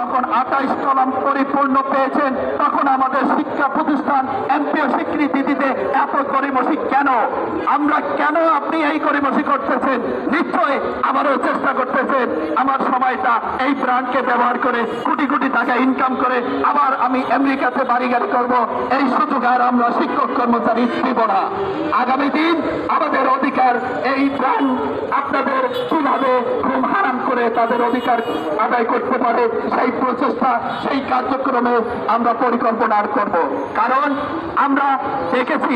যখন 28 কলাম পরিপূর্ণ পেয়েছেন তখন আমাদের শিক্ষা প্রতিষ্ঠান এমপিও স্বীকৃতি দিতে এত গড়িমসি কেন? আমরা কেন আপনি এই গড়িমসি করতেছেন? নিশ্চয় আবারও চেষ্টা করতেছেন আমার সময়টা এই ব্র্যান্ডকে ব্যবহার করে কোটি কোটি টাকা ইনকাম করে আবার আমি আমেরিকাতে বাড়ি গাড়ি করবো, এই সুযোগ আর আমরা শিক্ষক কর্মচারী দিব না। আগামী দিন আমাদের অধিকার এই ব্র্যান্ড আপনাদের কিভাবে ঘুম হারাম করে তাদের অধিকার আদায় করতে পারে সেই প্রচেষ্টা সেই কার্যক্রমে আমরা পরিকল্পনা করব। কারণ আমরা দেখেছি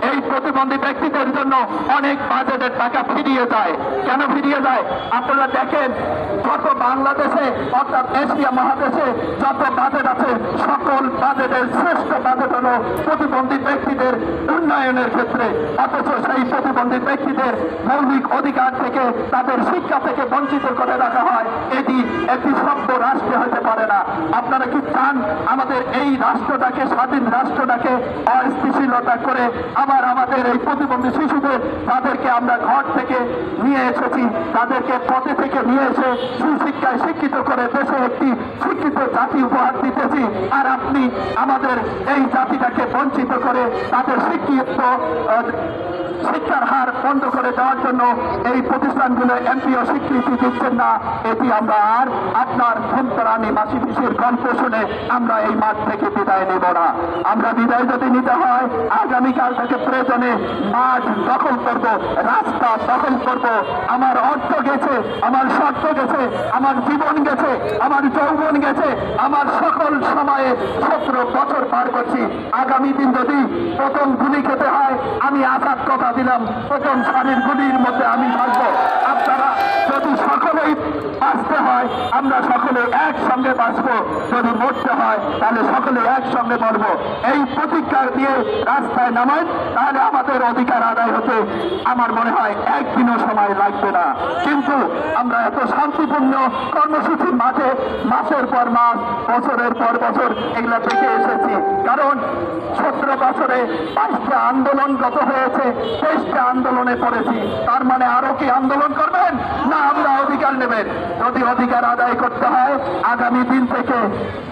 এই প্রতিবন্ধী ব্যক্তিদের জন্য অনেক বাজেটের টাকা ফিরিয়ে যায়। কেন ফিরিয়ে যায়? আপনারা দেখেন যত বাংলাদেশে অর্থাৎ এশিয়া মহাদেশে যত বাজেট আছে সকল বাজেটের শ্রেষ্ঠ বাজেট হল প্রতিবন্ধী ব্যক্তিদের উন্নয়নের ক্ষেত্রে। অথচ সেই প্রতিবন্ধী ব্যক্তিদের মৌলিক অধিকার থেকে তাদের শিক্ষা থেকে বঞ্চিত করে রাখা হয়। এটি একটি সভ্য রাষ্ট্রে হতে পারে না। আপনারা কি চান আমাদের এই রাষ্ট্রটাকে, স্বাধীন রাষ্ট্রটাকে অস্থিতিশীলতা করে আবার আমাদের এই প্রতিবন্ধী শিশুদের তাদেরকে আমরা ঘর থেকে নিয়ে এসেছি, তাদেরকে পথে থেকে নিয়ে এসে সুশিক্ষায় শিক্ষিত করে দেশে একটি শিক্ষিত জাতি উপহার দিতেছি, আর আপনি আমাদের এই জাতিটাকে বঞ্চিত করে তাদের শিক্ষার হার বন্ধ করে দেওয়ার জন্য এই প্রতিষ্ঠানগুলো এমপিও স্বীকৃতি দিচ্ছেন না। এটি আমরা আর আপনার ঘুমতরানি মাসি পিসির গল্প শুনে আমরা এই মাঠ থেকে বিদায় নেব না। আমরা বিদায় যদি নিতে হয় আগামীকাল থেকে প্রয়োজনে মাঠ দখল করব, রাস্তা দখল করব। আমার অর্থ গেছে, আমার শর্ত গেছে, আমার জীবন গেছে, আমার যৌবন গেছে, আমার সকল সময়ে 17 বছর পার করছি। আগামী দিন যদি প্রথম গুলি খেতে হয় আমি আসার কথা দিলাম, প্রথম সারির গুলির মধ্যে আমি থাকবো। আপনারা যদি সকলেই বাঁচতে হয় আমরা সকলে একসঙ্গে বাঁচবো, যদি মরতে হয় তাহলে সকলে একসঙ্গে মরবো। এই প্রতিজ্ঞা দিয়ে রাস্তায় নামেন, তাহলে আমাদের অধিকার আদায় হতে আমার মনে হয় একদিনও সময় লাগবে না। কিন্তু আমরা এত শান্তিপূর্ণ কর্মসূচির মাঠে মাসের পর মাস, বছরের পর বছর এগুলা দেখে এসেছি। কারণ 17 বছরে 5টা আন্দোলন গত হয়েছে, 23টা আন্দোলনে পড়েছি। তার মানে আরো কি আন্দোলন করবেন না আমরা অধিকার নেবেন? যদি অধিকার আদায় করতে হয় আগামী দিন থেকে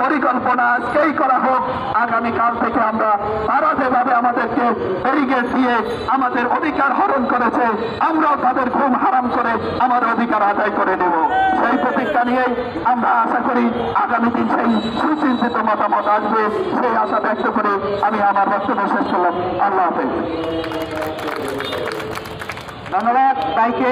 পরিকল্পনা আজকেই করা হোক, আগামীকাল থেকে আমরা তারা যেভাবে আমাদেরকে ব্যারিকেড দিয়ে আমাদের অধিকার হরণ করেছে আমরাও তাদের ঘুম হারাম করে আমার অধিকার আদায় করে নেব। সেই প্রতিজ্ঞা নিয়েই আমরা আশা করি আগামী দিন সেই সুচিন্তিত মতামত আসবে, সেই আশা ব্যক্ত করে আমি আমার বক্তব্য শেষ করলাম। আল্লাহ হাফেজ। ধন্যবাদ ভাইকে।